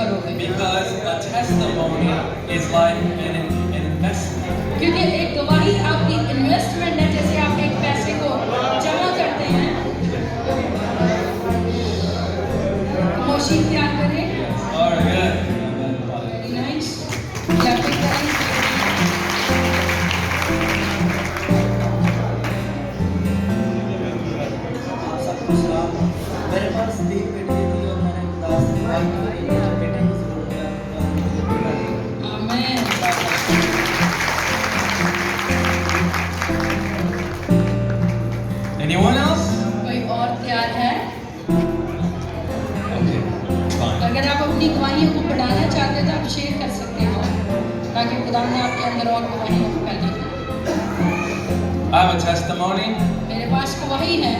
करोगे। Because a testimony is like an investment. क्योंकि एक गवाही आपकी इन्वेस्टमेंट है, जैसे आप एक पैसे को जमा करते हैं। मोशी तैयार करें। All right, good. Very nice. Clapping करें। मेरे पास 3 बेटियां थी और मैंने खुदा से दुआ की कि मेरे बेटे को जरूर मेरा खुदा मुझे बेटा दे। आमीन। Anyone else? कोई और तैयार है? Okay, fine. अगर आप अपनी गवाहियों को बढ़ाना चाहते हैं तो आप शेयर कर सकते हो, ताकि खुदा ने आपके अंदर और गवाहियों को पैदा करे। I have a testimony. मेरे पास गवाही है।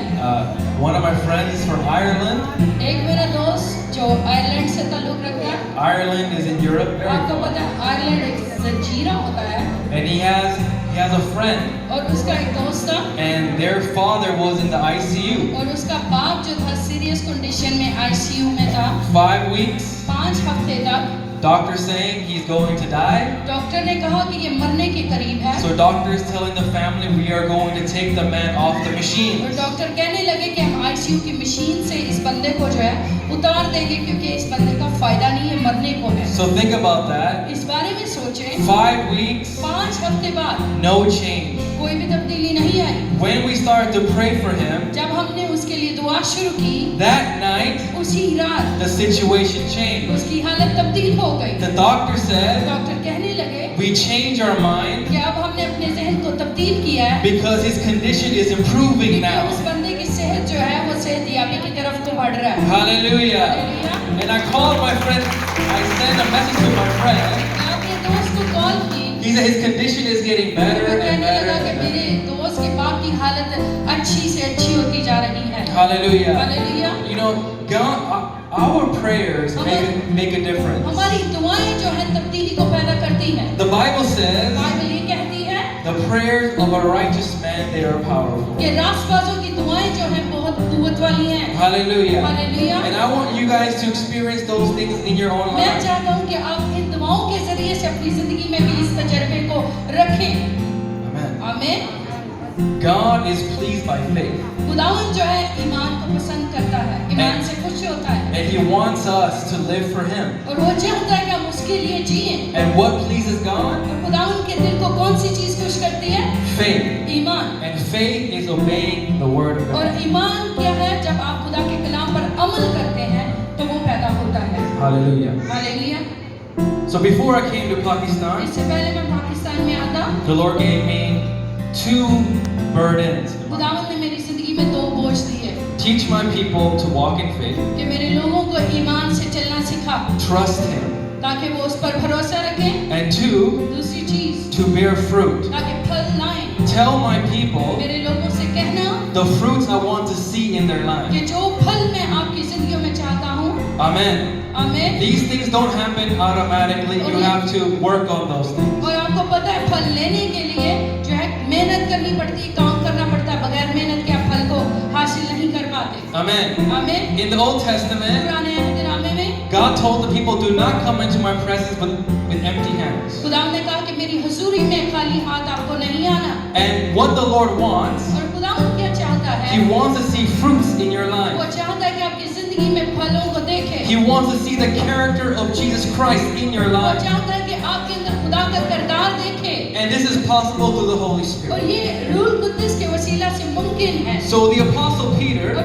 One of my friends from Ireland. एक मेरा दोस्त जो आयरलैंड से ताल्लुक रखता है। Ireland is in Europe. आपको पता है आयरलैंड एक जजीरा होता है। And he has a friend. और उसका एक दोस्त था। And their father was in the ICU. और उसका बाप जो था सीरियस कंडीशन में ICU में था। 5 weeks. 5 हफ्ते तक। Doctor saying he's going to die. Doctor ने कहा कि ये मरने के करीब है। So doctor is telling the family we are going to take the man off the और machine. डॉक्टर कहने लगे कि हम ICU की मशीन से इस बंदे को जो है उतार देंगे, क्योंकि इस बंदे का फायदा नहीं है, मरने को है। So think about that. इस बारे में सोचें। 5 weeks, 5 हफ्ते बाद no change. कोई भी तब्दीली नहीं आई। When we started to pray for him, जब हमने उसके लिए दुआ शुरू की, that night उसी रात the situation changed. उसकी हालत तब्दील हो गई। The doctor said डॉक्टर कहने लगे we changed our mind कि अब हमने अपने जहन को तब्दील किया है, because his condition is improving क्योंकि now. उस बंदे की सेहत जो है वो सेहतयाबी की तरफ को बढ़ रहा है। Hallelujah. Hallelujah. And I called my friend, I sent a message to my friend. मैं अपने दोस्त को कॉल की। He said his condition is getting वो better and कहने better. लगा कि And मेरे better. दोस्त के बाप की हालत अच्छी से अच्छी होती जा रही है। Hallelujah. Hallelujah. You know, God, our prayers make a difference. हमारी दुआएं जो है तब्दीली को पैदा करती हैं। The Bible says बाइबल ये कहती है the prayers of a righteous man, they are powerful. कि रास्तबाजों की दुआएं जो है बहुत कुव्वत वाली हैं। Hallelujah. Hallelujah. And I want you guys to experience those things in your own मैं life. चाहता हूँ कि आप इन दुआओं के जरिए से अपनी जिंदगी में भी इस तजर्बे को रखें। Amen. आमीन। God is pleased by faith. खुदावंद जो है ईमान को पसंद करता है, ईमान से खुश होता है, And He wants us to live for Him. और वो चाहता है कि हम उसके लिए जिएं। And what pleases God? और खुदावंद के दिल को कौन सी चीज खुश करती है? Faith. Iman. And faith is obeying the word of और God. ईमान क्या है? जब आप खुदा के कलाम पर अमल करते हैं तो वो पैदा होता है। Hallelujah. Hallelujah. So before I came to Pakistan, इससे पहले मैं पाकिस्तान में आता, the Lord gave me 2 burdens. खुदावंद ने मेरी जिंदगी में 2 बोझ दिए Teach my people to walk in faith, कि मेरे लोगों को ईमान से चलना सिखा, trust Him, ताकि वो उस पर भरोसा रखें। and 2, दूसरी चीज, to bear fruit. ताकि फल लाएं। Tell my people मेरे लोगों से कहना the fruits I want to see in their life. कि जो फल मैं आपकी जिंदगियों में चाहता हूँ। Amen. आमीन। These things don't happen automatically. You have to work on those things. और आपको पता है फल लेने के लिए जो है मेहनत करनी पड़ती है, काम करना पड़ता है, बगैर मेहनत के आप फल को हासिल नहीं कर पाते। Amen. आमीन। In the Old Testament, पुराने अहदनामे में God told the people, do not come into my presence with empty hands. खुदावंद ने कहा कि मेरी हुजूरी में खाली हाथ आपको नहीं आना। And what the Lord wants, और खुदावंद क्या चाहता है? He wants to see fruits in your वो life. चाहता है कि आपकी जिंदगी में फलों को देखे। He wants to see the character of Jesus Christ in your वो life. चाहता है कि आपके अंदर खुदा का किरदार देखे। And this is possible through the Holy और Spirit. ये रूह कुद्दुस के वसीला से मुमकिन है। So the Apostle Peter, और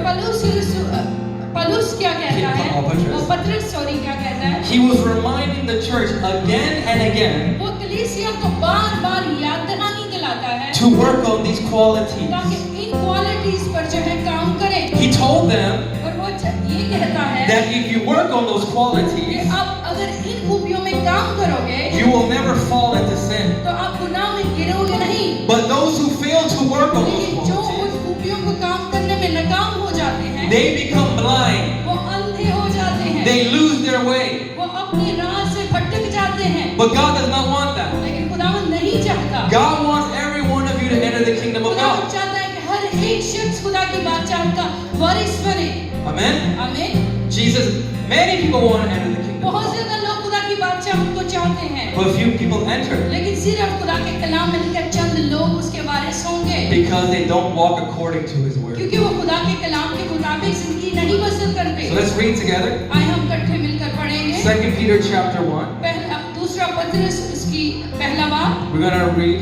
पलूस क्या कहता है? वो पतरस क्या कहता है? he was reminding the church again and again वो कलीसिया को बार-बार याद दिलाता है to work on these ताकि qualities. इन क्वालिटीज पर जो है काम करें। He told them और वो ये कहता है that if you work on those कि qualities, आप अगर इन खूबियों में काम करोगे you will never fall into sin. तो आप गुनाह में गिरोगे नहीं। But those who fail to work on those लेकिन जो उन qualities, खूबियों को काम करने में नाकाम हो जाते हैं, they become blind. वो अंधे हो जाते हैं, They lose their way. वो अपनी राह से भटक जाते हैं। But God does not want that. लेकिन खुदावंद नहीं चाहता। God wants every one of you to enter the kingdom of खुदावंद God. चाहता है कि हर एक शख्स खुदा की बादशाहत का वारिस बने। Amen? आमीन। Jesus, many people want to enter the kingdom. बहुत ज्यादा लोग खुदा की बादशाह को चाहते हैं, but few people enter लेकिन सिर्फ खुदा के कलाम में लिखकर चंद लोग उसके वारिस होंगे, because they don't walk according to His word. क्योंकि वो खुदा के कलाम के मुताबिक जिंदगी नहीं बसर करते। So let's read together. आइए हम इकट्ठे मिलकर पढ़ेंगे। 2 Peter chapter 1. पहला दूसरा पत्रस उसकी पहला बाब We're going to read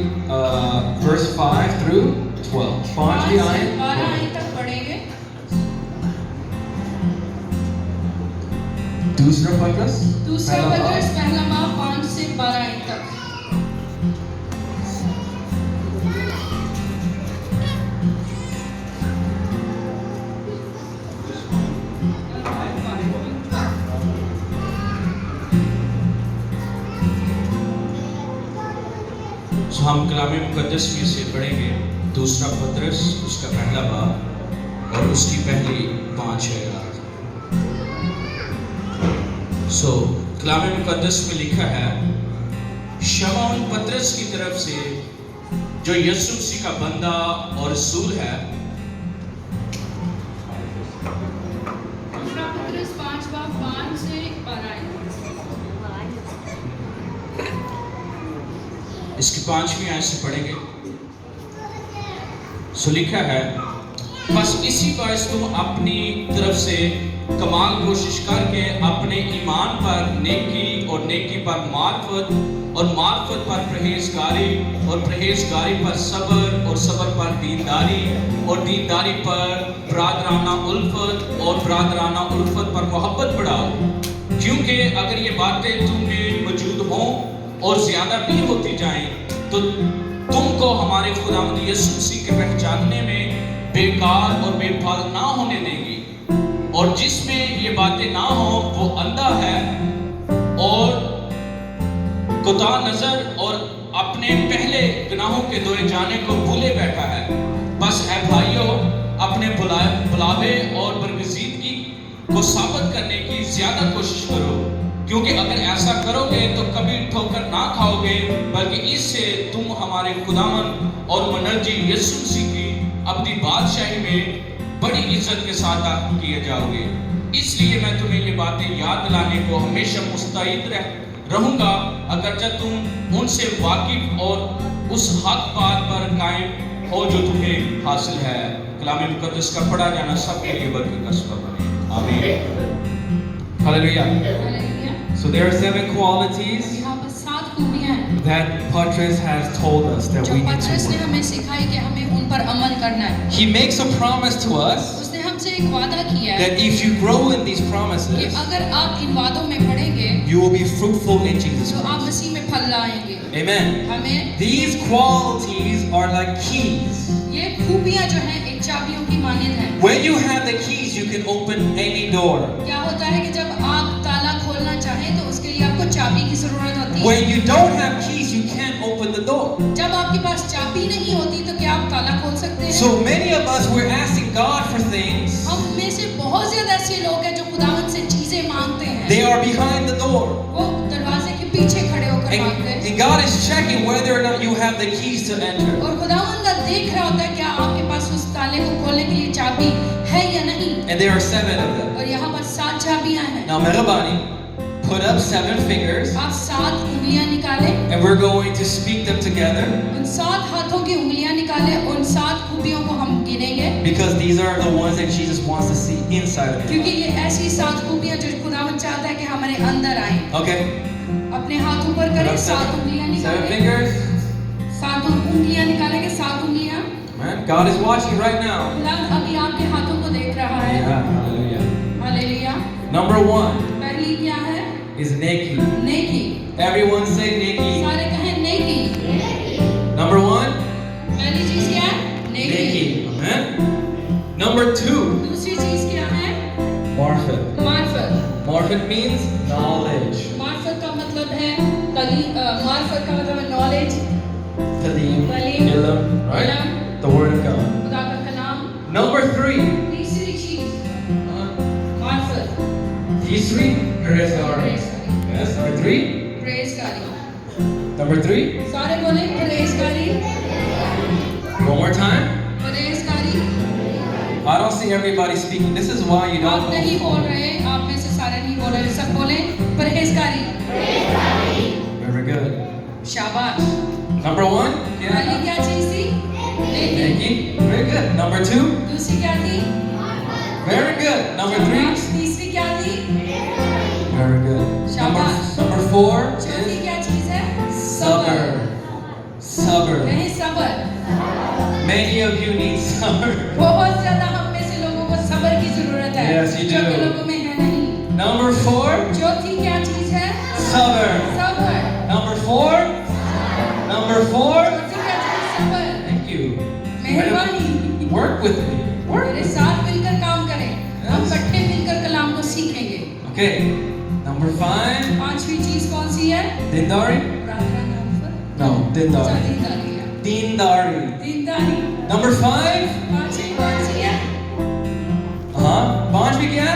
verse 5 through 12. 5 से आए 12 आयत तक पढ़ेंगे। दूसरा पत्रस दूसरा पहला बाब। पत्रस पहला बाब 5 से 12 आयत तक। तो हम कलाम मुकद्दस में से पढ़ेंगे दूसरा पत्रस उसका पहला बाब और उसकी पहली 5 आयत। सो कलाम मुकद्दस में लिखा है, शमौन पत्रस की तरफ से जो यीशु मसीह का बंदा और रसूल है, दूसरा पत्रस 5 बाब 5 से 12 आयत। इसकी 5वीं आयत से पढ़ेंगे। सो लिखा है, बस इसी बात तुम अपनी तरफ से कमाल कोशिश करके अपने ईमान पर नेकी और नेकी पर मार्फत और मार्फत पर परहेजगारी और परहेजगारी पर सब्र और सब्र पर दीनदारी और दीनदारी पर बरादराना उल्फत और बरादराना उल्फत पर मोहब्बत बढ़ाओ, क्योंकि अगर ये बातें तुम में मौजूद हों और ज्यादा भी होती जाएं तो तुमको हमारे खुदावंद यीशु मसीह के पहचानने में बेकार और बेफाल ना होने देंगी। और जिसमें ये बातें ना हो वो अंधा है और कुता नजर और अपने पहले गुनाहों के धोए जाने को भूले बैठा है। बस है भाइयों, अपने बुलावे और बरगजीदगी को साबित करने की ज्यादा कोशिश करो, क्योंकि अगर ऐसा करोगे तो कभी ठोकर ना खाओगे, बल्कि इससे तुम हमारे खुदावन और मनर्जी यीशु मसीह की अपनी बादशाही में बड़ी इज्जत के साथ दाखिल किए जाओगे। इसलिए मैं तुम्हें ये बातें याद दिलाने को हमेशा मुस्तैद रहूंगा, अगर जब तुम उनसे वाकिफ और उस हक बात पर कायम हो जो तुम्हें हासिल है। कलाम मुकद्दस का पढ़ा जाना सबके लिए बरकत का सबब बने। आमीन। Hallelujah. Hallelujah. So there are 7 qualities यहाँ पर 7 खूबियां हैं that Patras has told us that जो we need पत्रस to ने work. हमें सिखाई कि हमें उन पर अमल करना है। He makes a promise to us उसने हमसे एक वादा किया है that if you grow in these कि promises, अगर आप इन वादों में बढ़ेंगे you will be fruitful in Jesus तो आप Christ. मसीह में फल लाएंगे। Amen. हमें These qualities are like keys. ये खूबियां जो हैं एक चाबियों की मानिंद हैं। When you have the keys, you can open any door. क्या होता है कि जब आप ताला खोलना चाहें तो उसके लिए आपको चाबी की जरूरत होती है। When you don't have keys, you can't open the door. जब आपके पास चाबी नहीं होती तो क्या आप ताला खोल सकते हैं? So many of us, we're asking God for things. हम में से बहुत ज्यादा ऐसे लोग हैं जो खुदावंद से चीजें मांगते हैं। They are behind the door. वो दरवाजे के पीछे खड़े होकर मांगते हैं। And God is checking whether or not you have the keys to enter. और खुदावंद देख रहा होता है क्या आपके पास उस ताले को खोलने के लिए चाबी है या नहीं। And there are 7 of them. और यहाँ पर 7 चाबियां हैं। Now, Mehrabani, put up 7 fingers, आप 7 उंगलियां निकालें। and we're going to speak them together उन 7 हाथों की उंगलियां निकालें। उन 7 खूबियों को हम गिनेंगे because these are the ones that Jesus wants to see inside of you. क्योंकि ये ऐसी 7 खूबियां जो खुदावंद चाहता है कि हमारे अंदर आए। Okay? अपने हाथ ऊपर Put करें, up 7 उंगलियां 7 निकालें। fingers. 7 उंगलियां निकालेंगे, 7 उंगलियां। Man, God is watching right now. खुदावंद अभी आपके हाथों को देख रहा है। Yeah, hallelujah. हालेलुया। Number 1 पहली क्या है? is Neki. नेकी। Everyone say Neki. सारे कहें नेकी। Number 1, पहली चीज क्या है? नेकी। Neki. Amen. Number 2, दूसरी चीज क्या है? Marfet. मार्फत। Marfet means knowledge. मार्फत का मतलब है मार्फत का मतलब है knowledge, Talim, Talim, Ilm, right? इल्म, The word of God. खुदा का कलाम। Number 3, तीसरी चीज मार्फत, Tisri, Perezgari. Yes, number 3. प्रेज़गारी। Number 3. सारे बोले प्रेज़गारी, One more time. प्रेज़गारी। I don't see everybody speaking. This is why you आप don't नहीं know. बोल रहे, आप में से सारे नहीं बोले, सब बोले परहेजगारी। Very good. शाबाश। Number 1? पहली क्या चीज थी? नेकी। Nike. Very good. Number 2? दूसरी क्या थी? Very good. Number 3? शाबाश। तीसरी क्या थी? Very good. Shabash. Number 4 चौथी is क्या चीज है? sabr. Sabr. नहीं, सबर। Many of you need sabr. बहुत ज्यादा हम में से लोगों को सबर की जरूरत है। Yes, you जो do. कि लोगों में है नहीं। Number 4? चौथी क्या चीज है? Sabr. सबर। Number 4? Number 4? चौथी क्या चीज? सबर। Thank you. मेहरबानी। Work with me. Work. मेरे साथ मिलकर काम करें। हम इकट्ठे मिलकर कलाम को सीखेंगे। Okay. Number 5? पांचवी चीज कौन सी है? Dindari? प्रार्थना नाम पर। No, अच्छा, Dindari. दीनदारी है। Dindari. दीनदारी। Number 5? पांचवी कौन सी है? Panch bhi kya?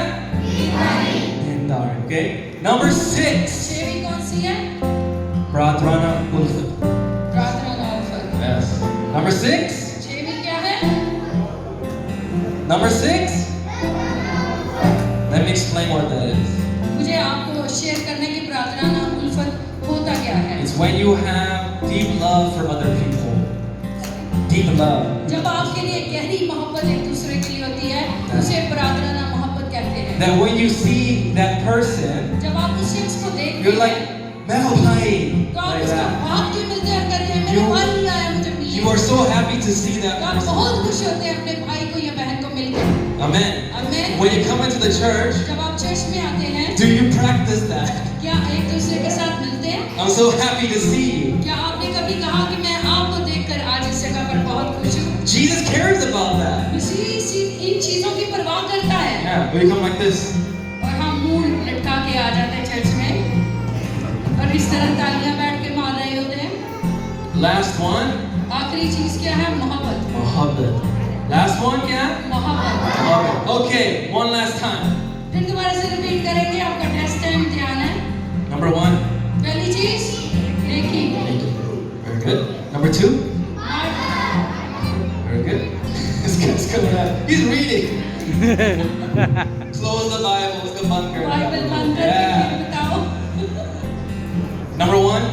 दीनदारी। Dindari. Okay. Number 6? छठवीं कौन सी है? Pradhrana Ulfat. प्रार्थना नाम पर। Yes. Number 6? छठवीं क्या है? Number 6? Let me explain what that is. मुझे आपको शेयर करने की प्रार्थना नाम उल्फत होता क्या है? It's when you have deep love for other people. Deep love. जब आपके लिए गहरी मोहब्बत एक दूसरे के लिए होती है, उसे प्रार्थना नाम मोहब्बत कहते हैं। That when you see that person, जब आप उस शख्स को देखते you're हैं, like, Mehul bhai. तो आप Like उसका that. भाग्य मिलते हैं, कहते हैं मेरे You- भाई आया मुझे You मिलने। are so happy to see that तो आप person. बहुत खुश होते हैं अपने भाई को या बहन को मिलकर। Amen. आमीन। When you come into the church, जब आप चर्च में आते हैं, do you practice that? क्या एक दूसरे के साथ मिलते हैं? I'm so happy to see you. क्या आपने कभी कहा कि मैं आपको देखकर आज इस जगह पर बहुत खुश हूँ? Jesus cares about that. इन चीजों की परवाह करता है। Yeah, we come like this. और हम मुंह लटका के आ जाते हैं चर्च में और इस तरह तालियां बैठ के मार रहे होते हैं। Last one, आखिरी चीज क्या है? मोहब्बत। Muhabbat. Last one, kya? मोहब्बत। Muhabbat. Okay, one last time. फिर दोबारा से रिपीट करेंगे, आपका टेस्ट टाइम ध्यान है। Number 1. पहली चीज नेकी। Very good. Number 2. Very good. This guy's coming out. He's reading. Close the Bible. Let's go bunker. Bible बंद करके Yeah. फिर बताओ। Number 1.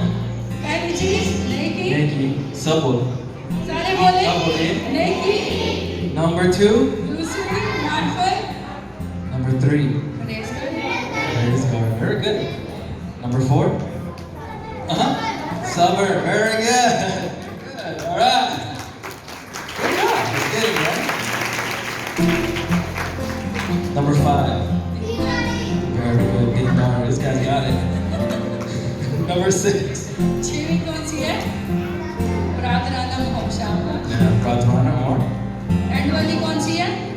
पहली चीज नेकी। Neki. Sabur. सारे बोले सब बोले। नेकी। Number 2. दूसरी मार्फत। Number 3. परहेजगारी। Praise God. Very good. Number 4. Sabur. Very good. Good. All right. Good job. That's good, man. Number 5. Very good. Dindar. This guy's got it. Number 6. छठवीं कौन सी है? प्रार्थना नाम मोहब्बत। शाबाश। Yeah, Pradhrana or एंड वाली कौन सी है?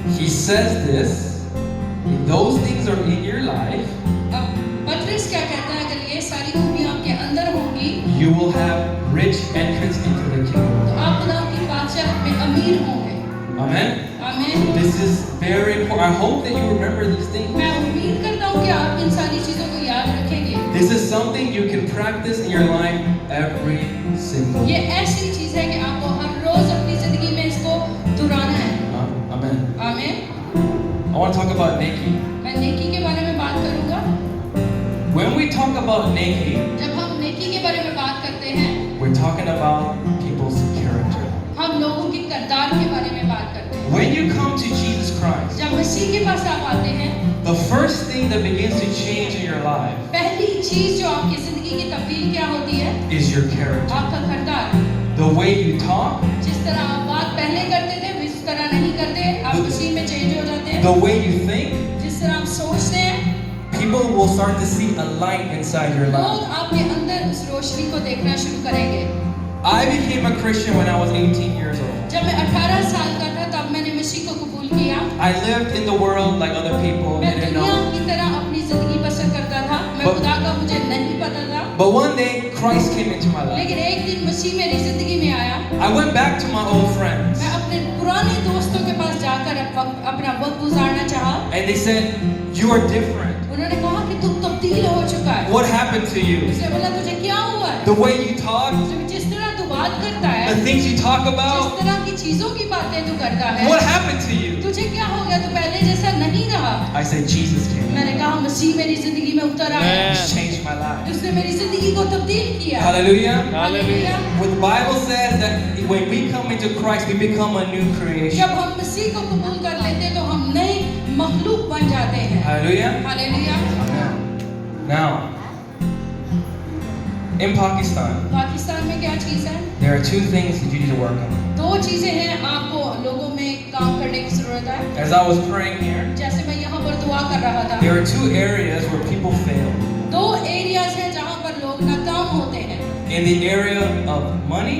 He says this. If those things are in your life, अब पतरस क्या कहता है? अगर ये सारी खूबियां आपके अंदर होंगी, you will have rich entrance into the kingdom. तो आप खुदा की बादशाह में अमीर होंगे। Amen. आमीन। This is very important. I hope that you remember these things. मैं उम्मीद करता हूँ कि आप इन सारी चीजों को याद रखेंगे। This is something you can practice in your life every single ये day. ऐसी चीज है कि आपको हर रोज अपनी जिंदगी में इसको दोहराना है। Amen. आमीन। I want to talk about Neki. मैं नेकी के बारे में बात करूंगा। When we talk about Neki, जब हम नेकी के बारे में बात करते हैं, we're talking about people's character. हम लोगों की किरदार के बारे में बात करते हैं। When you come to Jesus Christ, जब मसीह के पास आप आते हैं, the first thing that begins to change in your life पहली चीज जो आपकी जिंदगी की तब्दील क्या होती है? is your character. आपका किरदार। The way you talk, जिस तरह आप बात पहले करते थे, इस तरह नहीं करते, आप मसीह में चेंज हो जाते हैं। the way you think, जिस तरह आप सोचते हैं, people will start to see a light inside your life. लोग आपके अंदर उस रोशनी को देखना शुरू करेंगे। I became a Christian when I was 18 years old. जब मैं 18 साल का था, तब मैंने मसीह को कबूल किया। I lived in the world like other people, मैं didn't दुनिया know. की तरह अपनी जिंदगी बसर करता था। मैं But- खुदा का मुझे नहीं पता था। But one day, Christ came into my life. लेकिन एक दिन मसीह मेरी जिंदगी में आया। I went back to my old friends, मैं अपने पुराने दोस्तों के पास जाकर अपना वक्त गुजारना चाहा। and they said, "You are different. उन्होंने कहा कि तू तब्दील हो चुका है। What happened to you? उसने बोला तुझे क्या हुआ है? The way you talk, जिस तरह तू बात बात करता है, the things you talk जिस about, तरह की चीजों की बातें तू करता है, what happened to you? तुझे क्या हो गया? तू पहले जैसा नहीं रहा। I said, Jesus came. मैंने कहा मसीह मेरी जिंदगी में उतर आया, He's changed my life. उसने मेरी जिंदगी को तब्दील किया। Hallelujah. Hallelujah. What the Bible says that when we come into Christ, we become a new creation. जब हम मसीह को कबूल कर लेते हैं तो हम नए मखलूक बन जाते हैं। Hallelujah. Hallelujah. Now, in Pakistan, Pakistan में क्या चीज है? there are two things that you need to work on. दो चीजें हैं आपको लोगों में काम करने की जरूरत है। As I was praying here, जैसे मैं यहाँ पर दुआ कर रहा था, there are two areas where people fail. दो एरियाज हैं जहाँ पर लोग नाकाम होते हैं। In the area of money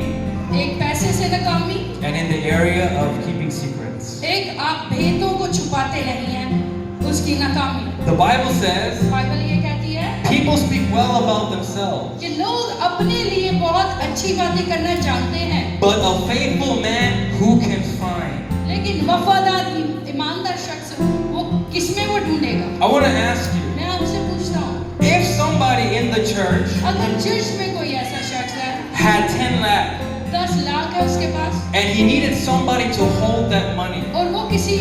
एक पैसे से नाकामी, and in the area of keeping secrets. एक आप भेदों को छुपाते नहीं हैं, उसकी नाकामी। The Bible says बाइबल ये कहती है people speak well about themselves, कि लोग अपने लिए बहुत अच्छी बातें करना जानते हैं, but a faithful man who can find? लेकिन वफादार ईमानदार शख्स वो किसमें वो ढूंढेगा? I want to ask you, मैं आपसे पूछता हूँ, if somebody in the church अगर चर्च में कोई ऐसा शख्स है, had 10 lakh 10 लाख है उसके पास, and he needed somebody to hold that money, और वो किसी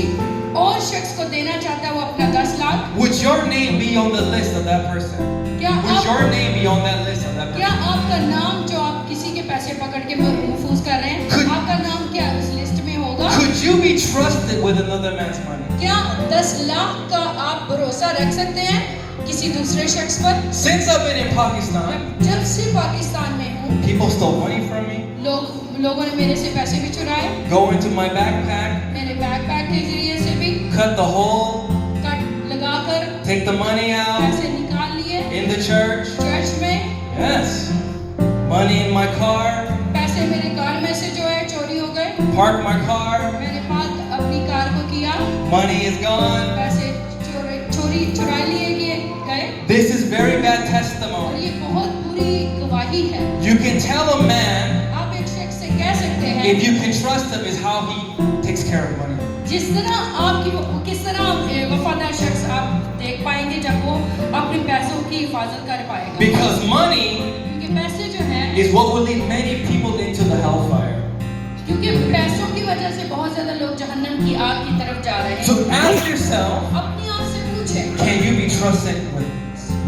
और शख्स को देना चाहता है वो अपना 10 lakh, would your name be on the list of that person? क्या Would आप your name be on that list of that क्या person? आपका नाम जो आप किसी के पैसे पकड़ के महफूज कर रहे हैं, Could- आपका नाम क्या उस लिस्ट में होगा? Could you be trusted with another man's money? क्या 10 लाख का आप भरोसा रख सकते हैं किसी दूसरे शख्स पर? Since I've been in Pakistan, मैं जब से पाकिस्तान में हूँ, people stole money from me, लोगों ने मेरे से पैसे भी चुराए, go into my backpack, मेरे बैकपैक के जरिए से भी cut the hole, कट लगाकर take the money out पैसे निकाल लिए in the church. चर्च में, Yes. Money in my car, पैसे मेरे कार में से जो है चोरी हो गए, park my car, मैंने पार्क अपनी कार को किया, money is gone. पैसे चुरा लिए गए, This is very bad और testimony. ये बहुत बुरी गवाही है। You can tell a man आप एक शख्स से कह सकते हैं if you can trust him is how he takes care of money. जिस तरह आपकी किस तरह वफादार शख्स आप देख पाएंगे जब वो अपने पैसों की हिफाजत कर पाएगा, Because money क्योंकि पैसे जो हैं, is what will lead many people into the hellfire. क्योंकि पैसों की वजह से बहुत ज्यादा लोग जहन्नम की आग की तरफ जा रहे So हैं। ask yourself, अपने आप से पूछें, can you be trusted with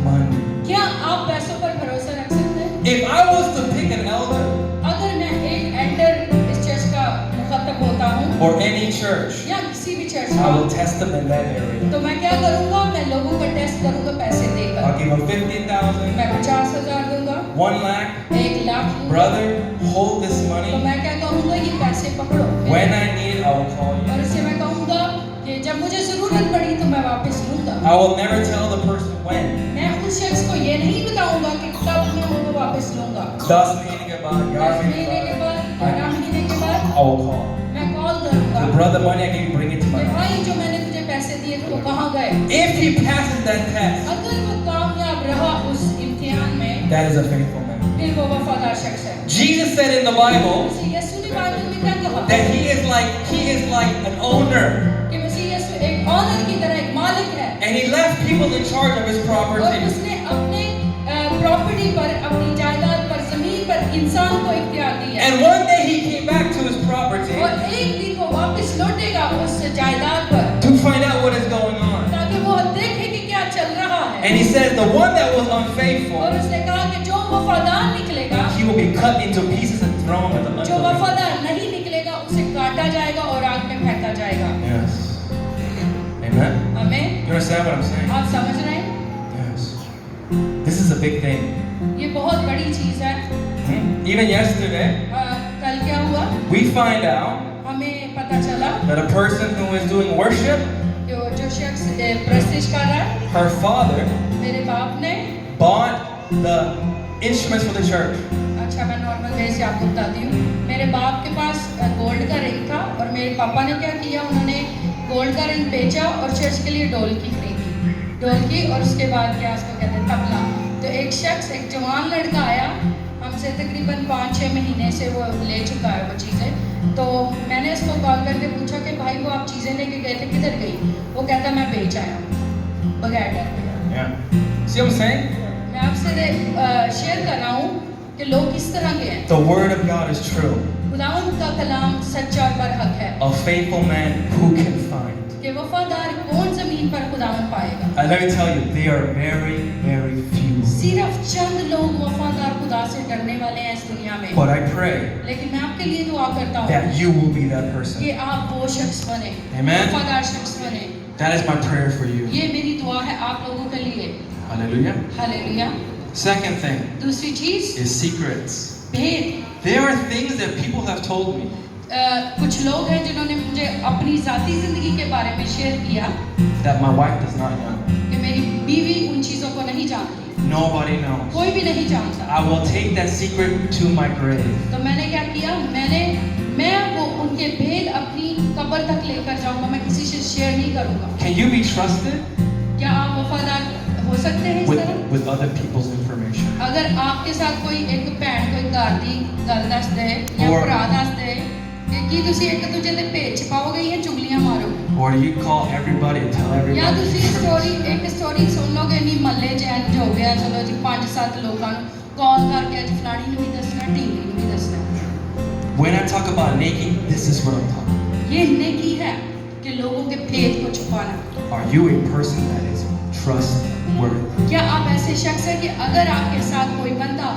money? क्या आप पैसों पर भरोसा रख सकते हैं? If I was to pick an elder अगर मैं एक एल्डर इस चर्च का मुखत्तब होता हूँ or any church, या किसी भी चर्च I will का, test them in that area. तो मैं क्या करूँगा? मैं लोगों का टेस्ट करूँगा पैसे देकर। I'll give them 50,000, मैं 50,000 दूंगा, 1 lakh. 1 लाख दूंगा, Brother, hold this तो money. मैं क्या कहूँगा? ये पैसे पकड़ो, When I need it, I will call you. और उससे मैं कहूँगा कि जब मुझे जरूरत पड़ी तो मैं वापस लूँगा। I will never tell the person when. मैं उस शख्स को ये नहीं बताऊँगा कि कब मैं उनको वापस लूँगा। 10 महीने के बाद, 10 11 महीने के बाद, 12 महीने के बाद I will call. मैं कॉल करूँगा The brother, money I gave you, bring it to my कि house. भाई जो मैंने तुझे पैसे दिए थे वो कहाँ गए? If he passes that test, अगर वो कामयाब रहा उस इम्तिहान में, that is a faithful man. फिर वो वफादार शख्स है। Jesus said in the Bible मसीह यीशु ने बाइबल में क्या कहा? that he is like an owner, कि मसीह यीशु एक ऑनर की तरह एक मालिक है, and he left people in charge of his और property. उसने अपने प्रॉपर्टी पर, अपनी जायदाद पर, जमीन पर इंसान को इख्तियार दिया। And one day he came back to his property और एक दिन वो वापस लौटेगा उस जायदाद पर, to find out what is going on. ताकि वो देखे कि क्या चल रहा है। And he says the one that was unfaithful, और उसने कहा कि जो वफादार निकलेगा, he will be cut into pieces and thrown at the जो unbelievers. वफादार नहीं निकलेगा उसे काटा जाएगा और आग में फेंका जाएगा। Yes. Amen. हमें You understand what I'm saying? आप समझ रहे हैं? Yes. This is a big thing. ये बहुत बड़ी चीज है। Even yesterday, कल क्या हुआ? we find out हमें पता चला that a person who is doing worship, जो शख्स प्रस्तिश कर रहा है, her father मेरे बाप ने, bought the instruments for the church. अच्छा मैं नॉर्मल वे से आपको बताती हूँ। मेरे बाप के पास गोल्ड का रिंग था और मेरे पापा ने क्या किया, उन्होंने गोल्ड का रिंग बेचा और चर्च के लिए ढोलकी खरीदी, ढोलकी, और उसके बाद क्या उसको कहते हैं तबला। तो एक शख्स, एक जवान लड़का आया, हमसे तकरीबन 5-6 महीने से वो ले चुका है वो चीज़ें। तो मैंने उसको कॉल करके पूछा कि भाई वो आप चीज़ें लेके गए थे किधर गई? वो कहता मैं बेच आया बगैर डर के। Yeah. See what I'm saying? मैं आपसे शेयर कर रहा हूँ कि लोग किस तरह के हैं। The word of God is true. खुदावंद का कलाम सच्चा और बरहक है A faithful man who can find. कि वफादार कौन जमीन पर खुदावंद पाएगा। And let me tell you, they are very, very few. सिर्फ चंद लोग वफादार खुदा से डरने वाले हैं इस दुनिया में। But I pray लेकिन मैं आपके लिए दुआ करता हूँ that you will be that कि person. आप वो शख्स बने, Amen. वफादार शख्स बने। That is my prayer for you. ये मेरी दुआ है आप लोगों के लिए। Hallelujah. हालेलुया। Second thing दूसरी चीज is secrets. भेद। There are things that people have told me कुछ लोग हैं जिन्होंने मुझे अपनी जाती जिंदगी के बारे में शेयर किया that my wife does not know. कि मेरी बीवी उन चीजों को नहीं जानती, Nobody knows. कोई भी नहीं जानता। I will take that secret to my grave. तो मैंने क्या किया, मैं वो उनके भेद अपनी कब्र तक लेकर जाऊंगा, मैं किसी से शेयर नहीं करूंगा। Can you be trusted क्या आप वफादार हो सकते हैं इस तरह? with other people's information? अगर आपके साथ कोई एक भैन कोई घर दी गल दस दे या Or- भरा दस दे कि तुसी एक दूजे दे भेद छपाओगे या चुगलियां मारोगे, Or do you call everybody and tell या everybody? तुसी एक स्टोरी सुन लोगे नहीं मल्ले च इंज हो गया, चलो जी 5-7 लोगों कॉल करके अज फलानी नूं भी दसना ढींगी नूं भी दसना। When I talk about naking, this is what I'm talking ये नेकी है कि लोगों के भेद को छुपाना। about. Are you a person that is trustworthy? क्या आप ऐसे शख्स हैं कि अगर आपके साथ कोई बंदा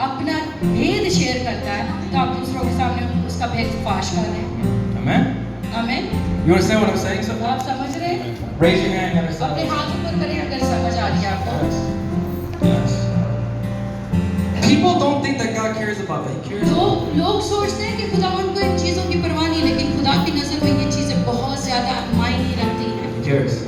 अपना भेद शेयर करता है तो आप दूसरों के सामने उसका भेद फाश कर रहे हैं? Amen? आमीन। You understand what I'm saying? So आप समझ रहे हैं? raise your hand, understand? अपने हाथ ऊपर करें अगर समझ आ रही है आपको। Yes. People don't think that God cares about that. He cares. लोग सोचते हैं कि खुदावंद को इन चीजों की परवाह नहीं, लेकिन खुदा की नजर में ये चीजें बहुत ज्यादा मायने रखती हैं। He cares.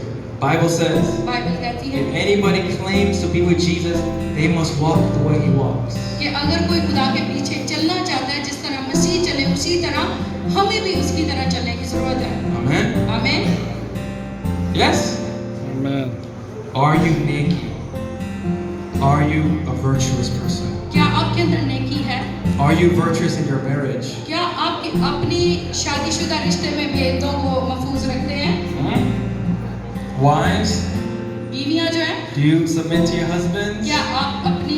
Bible says, Bible कहती है if anybody claims to be with Jesus, they must walk the way he walks. कि अगर कोई खुदा के पीछे चलना चाहता है जिस तरह मसीह चले उसी तरह हमें भी उसकी तरह चलने की जरूरत है। Amen? आमीन। Yes? Amen. Are you naked? Are you a virtuous person? क्या आपके अंदर नेकी है? Are you virtuous in your marriage? क्या आप अपनी शादीशुदा रिश्ते में भेदों को महफूज रखते हैं? Wives, बीवियां जो हैं, do you submit to your husbands? क्या आप अपनी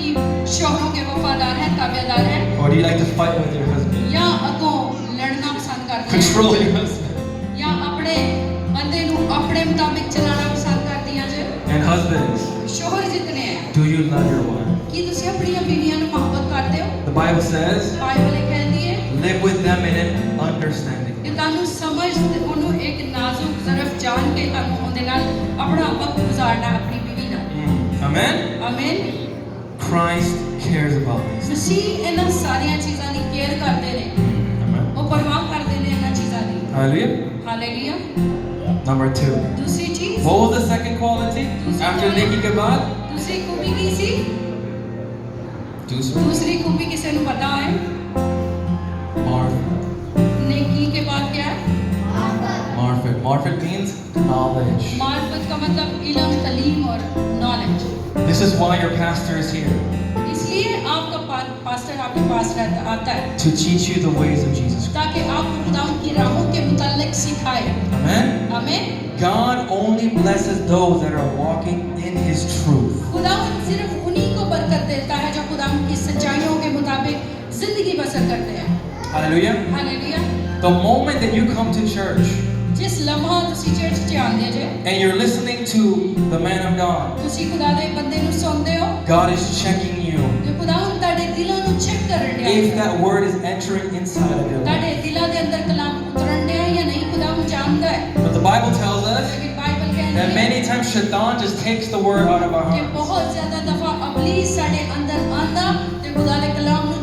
शौहरों के वफादार हैं, ताबेदार हैं, Or do you like to fight with your husband? या अगों लड़ना पसंद करते हैं, Control your husband. या अपने बंदे नूं अपने मुताबिक चलाना पसंद करती हैं? जो And husbands, शौहर जितने हैं, do you love your wife? ਕੀ ਤੁਸੀਂ ਆਪਣੀਆਂ ਬੀਵੀਆਂ ਨੂੰ ਮੁਹੱਬਤ ਕਰਦੇ ਹੋ? The Bible says, ਬਾਈਬਲ ਇਹ ਕਹਿੰਦੀ ਹੈ live with them in an understanding. ਕਿ ਤੁਹਾਨੂੰ ਸਮਝ ਤੇ ਉਹਨੂੰ ਇੱਕ ਨਾਜ਼ੁਕ ਜ਼ਰਫ ਜਾਣ ਕੇ ਤੁਹਾਨੂੰ ਉਹਦੇ ਨਾਲ ਆਪਣਾ ਵਕਤ ਗੁਜ਼ਾਰਨਾ ਆਪਣੀ ਬੀਵੀ ਨਾਲ। Amen? ਆਮੀਨ। Christ cares about this. ਮਸੀਹ ਇਹਨਾਂ ਸਾਰੀਆਂ ਚੀਜ਼ਾਂ ਦੀ ਕੇਅਰ ਕਰਦੇ ਨੇ, Amen? ਉਹ ਪਰਵਾਹ ਕਰਦੇ ਨੇ ਇਹਨਾਂ ਚੀਜ਼ਾਂ ਦੀ। Hallelujah. ਹਾਲੇਲੂਇਆ। Number 2. ਦੂਸਰੀ ਚੀਜ਼, What was the second quality after Nikki Kabad? ਦੂਸਰੀ ਖੂਬੀ ਕੀ ਸੀ? Dusra. दूसरी खूबी किसे ਨੂੰ ਪਤਾ ਹੈ? Marfet. नेकी के बाद क्या है? Marfet. Marfet means knowledge. मार्फत का मतलब इल्म, तलीम और knowledge. This is why your pastor is here, इसलिए आपका पास्टर आपके पास आता है to teach you the ways of Jesus. ताकि आपको खुदावंद की राहों के मुताल्लिक सिखाए। Amen? आमीन। God only blesses those that are walking in His truth. खुदावंद सिर्फ उन्हीं को बरकत देता है जो खुदावंद की सच्चाइयों के मुताबिक जिंदगी बसर करते हैं। Hallelujah. Hallelujah. The moment that you come to church जिस लम्हा ਤੁਸੀਂ ਚਰਚ 'ਚ ਆਉਂਦੇ ਜੇ, and you're listening to the man of God, ਤੁਸੀਂ ਖੁਦਾ ਦੇ ਬੰਦੇ ਨੂੰ ਸੁਣਦੇ ਹੋ, God is checking you ਕਿ ਖੁਦਾਵੰਦ ਤੁਹਾਡੇ ਦਿਲਾਂ ਨੂੰ ਚੈੱਕ ਕਰਨ ਡਿਆ if ਹੈ। that word is entering inside of your life. ਤੁਹਾਡੇ ਦਿਲਾਂ ਦੇ ਅੰਦਰ ਕਲਾਮ ਉਤਰਨ ਡਿਆ ਹੈ ਜਾਂ ਨਹੀਂ, ਖੁਦਾਵੰਦ ਜਾਣਦਾ ਹੈ। But the Bible tells us लेकिन बाइबल that कहती है many times Shaitan just takes the word out of our कि hearts. बहुत ज्यादा दफा अबलीस साडे अंदर आंदा ते खुदा दे कलाम नु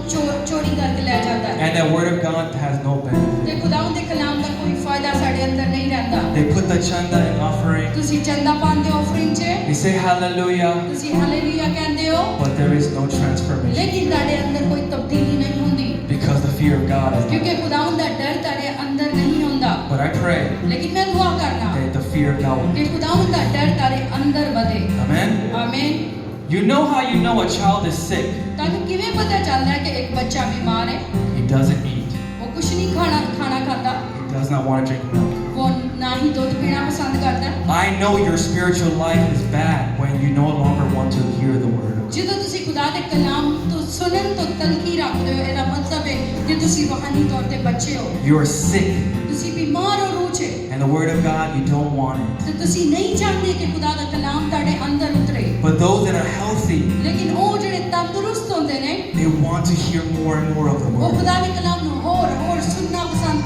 चोरी करके ले जाता है And that word of God has no benefit. ते खुदावंद दे कलाम दा कोई फायदा साडे अंदर नहीं रहंदा। They put the chanda in offering. तुसी चंदा पांदे हो ऑफरिंग च, They say hallelujah, तुसी हालेलुया कहंदे हो, but there is no transformation लेकिन ताडे अंदर कोई तब्दीली नहीं हुंदी because the fear of God is not. क्योंकि खुदावंद दा डर ताडे अंदर नहीं हुंदा। But I pray लेकिन मैं दुआ करना that the fear of God will. कि खुदावंद दा डर ताडे अंदर बढ़े। Amen? आमीन। You know how you know a child is sick? ताकि किवें पता चलदा है कि एक बच्चा बीमार है? He doesn't eat. वो कुछ नहीं खाना खाता, He does not want to drink milk. वो ਉਹ ਨਾ ਹੀ ਦੁੱਧ ਪੀਣਾ ਪਸੰਦ ਕਰਦਾ ਹੈ। I know your spiritual life is bad when you no longer want to hear the word of God. ਜਦੋਂ ਤੁਸੀਂ ਖੁਦਾ ਦੇ ਕਲਾਮ ਤੋਂ ਸੁਣਨ ਤੋਂ ਤਲਖੀ ਰੱਖਦੇ ਹੋ, ਇਹਦਾ ਮਤਲਬ ਹੈ ਕਿ ਤੁਸੀਂ ਰੂਹਾਨੀ ਤੌਰ ਤੇ ਬੱਚੇ ਹੋ, You are sick, ਤੁਸੀਂ ਬਿਮਾਰ ਹੋ ਰੂਹ 'ਚ, and the word of God, you don't want it. ਤੇ ਤੁਸੀਂ ਨਹੀਂ ਚਾਹੁੰਦੇ ਕਿ ਖੁਦਾ ਦਾ ਕਲਾਮ ਤੁਹਾਡੇ ਅੰਦਰ ਉਤਰੇ। But those that are healthy, ਲੇਕਿਨ ਉਹ ਜਿਹੜੇ ਤੰਦਰੁਸਤ ਹੁੰਦੇ ਨੇ, they want to hear more and more of the ਉਹ word. ਖੁਦਾ ਦੇ ਕਲਾਮ ਨੂੰ ਹੋਰ ਸੁਣਨਾ ਪਸੰਦ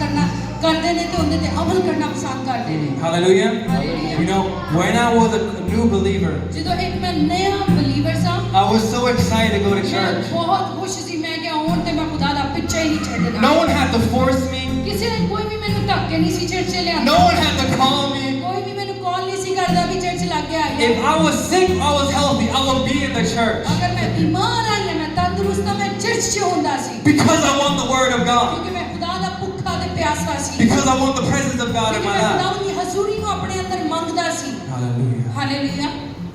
ਕਰਦੇ ਨੇ ਤੇ ਉਹਦੇ ਤੇ ਅਮਲ ਕਰਨਾ ਪਸੰਦ ਕਰਦੇ ਨੇ। Hallelujah. Hallelujah. You know, when I was a new believer, ਜਦੋਂ ਇੱਕ ਮੈਂ ਨया ਬਲੀਵਰ ਸਾਂ, I was so excited to go to ਮੈਂ church. ਬਹੁਤ ਖੁਸ਼ ਸੀ, ਮੈਂ ਕਿਹਾ ਹੁਣ ਤੇ ਮੈਂ ਖੁਦਾ ਦਾ ਪਿੱਛਾ ਹੀ ਨਹੀਂ ਛੱਡਣਾ। No one had to force me. ਕਿਸੇ ਨੇ ਕੋਈ ਵੀ ਮੈਨੂੰ ਧੱਕੇ ਨਹੀਂ ਸੀ ਚਰਚ ਲਿਆਂਦਾ। No one had to call me. ਕੋਈ ਵੀ ਮੈਨੂੰ ਕਾਲ ਨਹੀਂ ਸੀ ਕਰਦਾ ਵੀ ਚਰਚ ਲੱਗ ਗਿਆ ਹੈ। If I was sick, I was healthy, I would be in the church. ਅਗਰ ਮੈਂ ਬਿਮਾਰ ਆਈ ਜਾਂ ਮੈਂ ਤੰਦਰੁਸਤ ਹਾਂ, ਮੈਂ ਚਰਚ 'ਚ ਹੁੰਦਾ ਸੀ, Because I want the word of God. ਕਿਉਂਕਿ ਮੈਂ ਖੁਦਾ ਦਾ ਭੁੱਖਾ ਤੇ ਪਿਆਸਾ ਸੀ, Because I want the presence of God in ਕਿਉਂਕਿ my ਮੈਂ life. ਖੁਦਾ ਦੀ ਹਜ਼ੂਰੀ ਨੂੰ ਆਪਣੇ ਅੰਦਰ ਮੰਗਦਾ ਸੀ। Hallelujah. Hallelujah.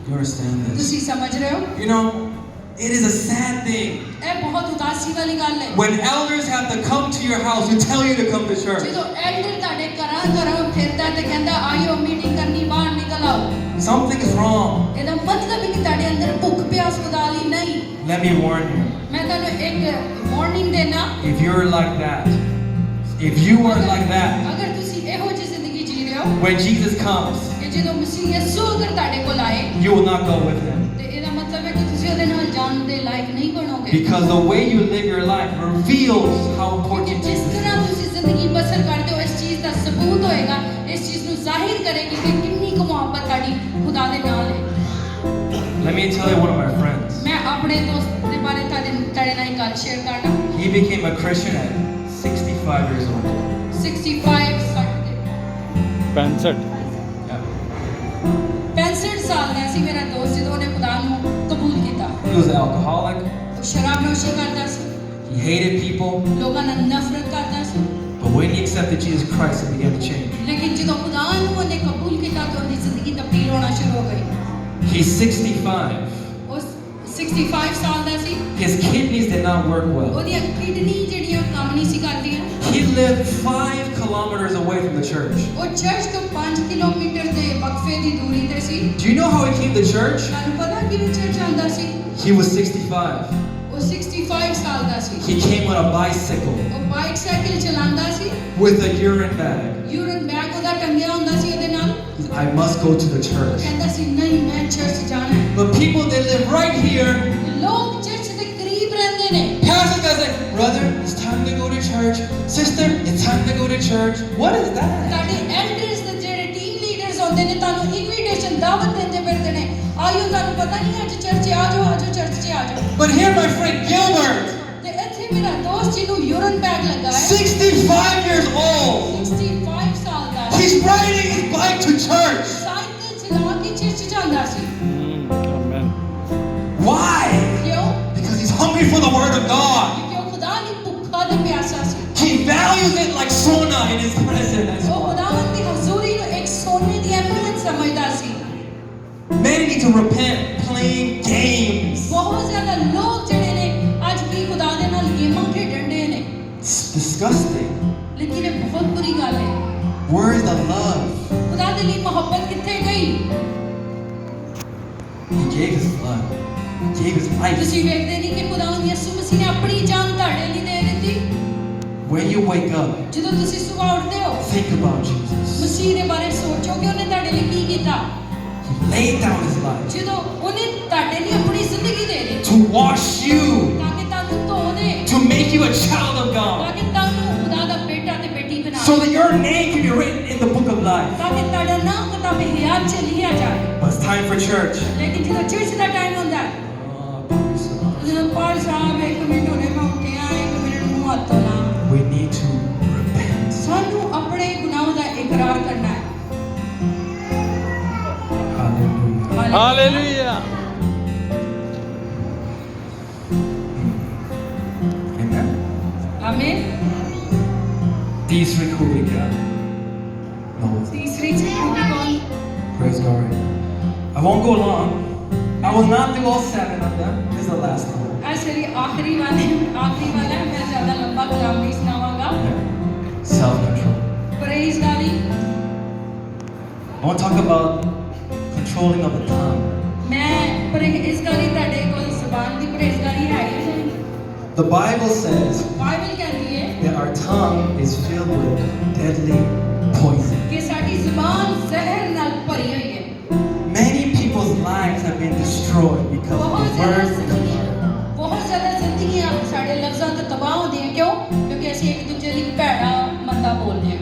You understand this? ਤੁਸੀਂ ਸਮਝ ਰਹੇ ਹੋ? You know, it is a sad thing ਇਹ ਬਹੁਤ ਉਦਾਸੀ ਵਾਲੀ ਗੱਲ ਹੈ when elders have to come to your house to tell you to come to church. ਜਦੋਂ ਐਲਡਰ ਤੁਹਾਡੇ ਘਰਾਂ ਫਿਰਦਾ ਤੇ ਕਹਿੰਦਾ ਆਇਓ ਮੀਟਿੰਗ ਕਰਨੀ, ਬਾਹਰ ਨਿਕਲ ਆਓ। Something is wrong. ਇਹਦਾ ਮਤਲਬ ਹੈ ਕਿ ਤੁਹਾਡੇ ਅੰਦਰ ਭੁੱਖ ਪਿਆਸ ਖੁਦਾ ਲਈ ਨਹੀਂ। Let me warn you. ਮੈਂ ਤੁਹਾਨੂੰ ਇੱਕ ਵਾਰਨਿੰਗ ਦੇਣਾ, If you're like that, if you are like that, ਅਗਰ ਤੁਸੀਂ ਇਹੋ ਜਿਹੀ ਜ਼ਿੰਦਗੀ ਜੀ ਰਹੇ ਹੋ when Jesus comes, ਕਿ ਜਦੋਂ ਮਸੀਹ ਯਿਸੂ ਅਗਰ ਤੁਹਾਡੇ ਕੋਲ ਆਏ, you will not go with him. ਤੇ ਇਹਦਾ ਮਤਲਬ ਹੈ ਕਿ ਤੁਸੀਂ ਉਹਦੇ ਨਾਲ ਜਾਣ ਦੇ ਲਾਇਕ ਨਹੀਂ ਬਣੋਗੇ। Because the way you live your life reveals how ਕਿਉਂਕਿ important ਜਿਸ Jesus is. ਤਰ੍ਹਾਂ ਤੁਸੀਂ ਜ਼ਿੰਦਗੀ ਬਸਰ ਕਰਦੇ ਹੋ, ਇਸ ਚੀਜ਼ ਦਾ ਸਬੂਤ ਹੋਏਗਾ, ਇਸ ਚੀਜ਼ ਨੂੰ ਜ਼ਾਹਿਰ ਕਰੇਗੀ ਕਿ ਕਿੰਨੀ ਕੁ ਮੁਹੱਬਤ ਤੁਹਾਡੀ ਖੁਦਾ ਦੇ ਨਾਲ ਹੈ। Let me tell you one of my friends. ਮੈਂ ਆਪਣੇ ਦੋਸਤ ਦੇ ਬਾਰੇ ਤੁਹਾਡੇ ਨਾਲ ਇੱਕ ਗੱਲ ਸ਼ੇਅਰ ਕਰਨਾ। He became a Christian at 65 years old. 65 65 ਸਾਲ ਦਾ ਸੀ ਮੇਰਾ ਦੋਸਤ ਜਦੋਂ ਉਹਨੇ ਖੁਦਾ ਨੂੰ ਕਬੂਲ ਕੀਤਾ। He was an alcoholic. ਉਹ ਸ਼ਰਾਬਨੋਸ਼ੀ ਕਰਦਾ ਸੀ, He hated people. ਲੋਕਾਂ ਨਾਲ ਨਫ਼ਰਤ ਕਰਦਾ ਸੀ, But when he accepted Jesus Christ, it began to change. ਲੇਕਿਨ ਜਦੋਂ ਖੁਦਾ ਨੂੰ ਉਹਨੇ ਕਬੂਲ ਕੀਤਾ ਤਾਂ ਉਹਦੀ ਜ਼ਿੰਦਗੀ ਤਬਦੀਲ ਹੋਣਾ ਸ਼ੁਰੂ ਹੋ ਗਈ। He's 65. ਉਹ 65 ਸਾਲ ਦਾ ਸੀ, His kidneys did not work well. ਉਹਦੀਆਂ ਕਿਡਨੀ ਜਿਹੜੀਆਂ ਕੰਮ ਨਹੀਂ ਸੀ ਕਰਦੀਆਂ। He lived 5 kilometers away from the church. ਉਹ ਚਰਚ ਤੋਂ 5 ਕਿਲੋਮੀਟਰ ਦੇ ਵਕਫੇ ਦੀ ਦੂਰੀ ਤੇ ਸੀ। Do you know how he came to church? ਤੁਹਾਨੂੰ ਪਤਾ ਕਿਵੇਂ ਚਰਚ ਆਉਂਦਾ ਸੀ? He was 65. ਉਹ 65 ਸਾਲ ਦਾ ਸੀ। He came on a bicycle ਉਹ ਬਾਈਕ ਸਾਈਕਲ ਚਲਾਉਂਦਾ ਸੀ, with a urine bag. Urine bag ਉਹਦਾ ਟੰਗਿਆ ਹੁੰਦਾ ਸੀ ਉਹਦੇ ਨਾਲ। I must go to the ਉਹ church. ਕਹਿੰਦਾ ਸੀ ਨਹੀਂ ਮੈਂ ਚਰਚ ਜਾਣਾ ਹੈ। But people that live right here, ਲੋਕ ਚਰਚ ਦੇ ਕਰੀਬ ਰਹਿੰਦੇ ਨੇ। pastor guys like, brother, it's time to go to church. Sister, it's time to go to church. What is that? ਤੁਹਾਡੇ ਐਲਡਰਸ ਦੇ ਜਿਹੜੇ ਟੀਮ ਲੀਡਰਸ ਹੁੰਦੇ ਨੇ ਤੁਹਾਨੂੰ ਇਨਵੀਟੇਸ਼ਨ ਦਾਵਤ ਦਿੰਦੇ ਫਿਰਦੇ ਨੇ, ਆਇਓ ਤੁਹਾਨੂੰ ਪਤਾ ਨਹੀਂ ਅੱਜ ਚਰਚ ਆ ਜਾਓ ਚਰਚ 'ਚ ਆ ਜਾਓ। But here my friend Gilbert, ਤੇ ਇੱਥੇ ਮੇਰਾ ਦੋਸਤ ਜਿਹਨੂੰ ਯੂਰਨ ਬੈਗ ਲੱਗਾ ਹੈ, 65 years old, 65 ਸਾਲ ਦਾ ਹੈ, he's riding his bike to church. Cycle ਚਲਾ ਕੇ ਚਰਚ ਜਾਂਦਾ ਸੀ। Amen. Why? ਕਿਉਂ? Because he's hungry for the word of God. ਕਿਉਂਕਿ ਉਹ ਖੁਦਾ ਦੀ ਭੁੱਖਾ ਤੇ ਪਿਆਸਾ ਸੀ। He values it like sona in his presence. ਉਹ ਖੁਦਾਵੰਦ ਦੀ ਹਜ਼ੂਰੀ ਨੂੰ ਇੱਕ ਸੋਨੇ ਦੀ ਅਹਿਮੀਅਤ ਸਮਝਦਾ ਸੀ। Many need to repent playing games. ਬਹੁਤ ਜ਼ਿਆਦਾ ਲੋਕ ਜਿਹੜੇ ਨੇ ਅੱਜ ਵੀ ਖੁਦਾ ਦੇ ਨਾਲ ਗੇਮਾਂ ਖੇਡਣ ਦੇ ਨੇ, It's disgusting. ਲੇਕਿਨ ਇਹ ਬਹੁਤ ਬੁਰੀ ਗੱਲ ਹੈ। Where is the love? ਖੁਦਾ ਦੇ ਲਈ ਮੁਹੱਬਤ ਕਿੱਥੇ ਗਈ? He gave his blood. He gave his life. ਤੁਸੀਂ ਵੇਖਦੇ ਨਹੀਂ ਕਿ ਖੁਦਾਵੰਦ ਯਿਸੂ ਮਸੀਹ ਨੇ ਆਪਣੀ ਜਾਨ ਤੁਹਾਡੇ ਲਈ ਦੇ ਦਿੱਤੀ। When you wake up, ਜਦੋਂ ਤੁਸੀਂ ਸਵੇਰ ਉੱਠਦੇ ਹੋ, think about Jesus. ਮਸੀਹ ਦੇ ਬਾਰੇ ਸੋਚੋ ਕਿ ਉਹਨੇ ਤੁਹਾਡੇ ਲਈ ਕੀ ਕੀਤਾ। He laid down his life ਜਦੋਂ ਉਹਨੇ ਤੁਹਾਡੇ ਲਈ ਆਪਣੀ ਜ਼ਿੰਦਗੀ ਦੇ ਦਿੱਤੀ to wash you, ਤਾਂ ਕਿ ਤੁਹਾਨੂੰ ਧੋ ਦੇ, to make you a child of ਤਾਂ God, ਕਿ ਤੁਹਾਨੂੰ ਖੁਦਾ ਦਾ ਬੇਟਾ ਤੇ ਬੇਟੀ ਬਣਾ so that your name can be written in the book of life. ਤਾਂ ਕਿ ਤੁਹਾਡਾ ਨਾਮ ਕਿਤਾਬੇ ਹਯਾਤ 'ਚ ਲਿਖਿਆ ਜਾਏ। But it's time for church. ਲੇਕਿਨ ਜਦੋਂ ਚਰਚ ਦਾ ਟਾਈਮ ਹੁੰਦਾ ਹੈ, ਜਦੋਂ ਪਾਲ ਸਾਹਿਬ ਇੱਕ ਮਿੰਟ ਹੋਣੇ ਮੈਂ ਉੱਠਿਆ, ਇੱਕ ਮਿੰਟ ਮੂੰਹ ਹੱਥ ਧੋਣਾ, We need to repent. ਸਾਨੂੰ ਆਪਣੇ ਗੁਨਾਹਾਂ ਦਾ ਇਕਰਾਰ ਕਰਨਾ ਹੈ। Hallelujah. Hallelujah. Amen. ਆਮੀਨ। Tisri Kubika. No. ਤੀਸਰੀ ਚੀਜ਼ ਹੋਗੀ ਕੌਣ? Praise God. I won't go long. I will not do all 7 of them. This is the last one. ਇਹ ਸਾਡੀ ਆਖਰੀ ਵਾਲਾ ਹੈ, ਮੈਂ ਜ਼ਿਆਦਾ ਲੰਬਾ ਕਲਾਮ ਨਹੀਂ ਸੁਣਾਵਾਂਗਾ। Self-control. ਪਰਹੇਜ਼ਗਾਰੀ, I want to talk about controlling of the tongue. मैं परहेज़गारी ਤੁਹਾਡੇ ਕੋਲ ਜ਼ੁਬਾਨ ਦੀ ਪरहेज़गारी ਹੈ ਜਾਂ ਨਹੀਂ? The Bible says ਬਾਈਬਲ ਕਹਿੰਦੀ ਹੈ that our tongue is filled with deadly poison. ਕਿ ਸਾਡੀ ਜ਼ੁਬਾਨ ਜ਼ਹਿਰ ਨਾਲ ਭਰੀ ਹੋਈ ਹੈ। Many people's lives have been destroyed because of the words that come out. ਬਹੁਤ ਜ਼ਿਆਦਾ ਜ਼ਿੰਦਗੀਆਂ ਸਾਡੇ ਲਫ਼ਜ਼ਾਂ ਤੋਂ ਤਬਾਹ ਹੁੰਦੀਆਂ ਕਿਉਂ? ਕਿਉਂਕਿ ਅਸੀਂ ਇੱਕ ਦੂਜੇ ਲਈ ਭੈੜਾ ਮੰਦਾ ਬੋਲਦੇ ਹਾਂ।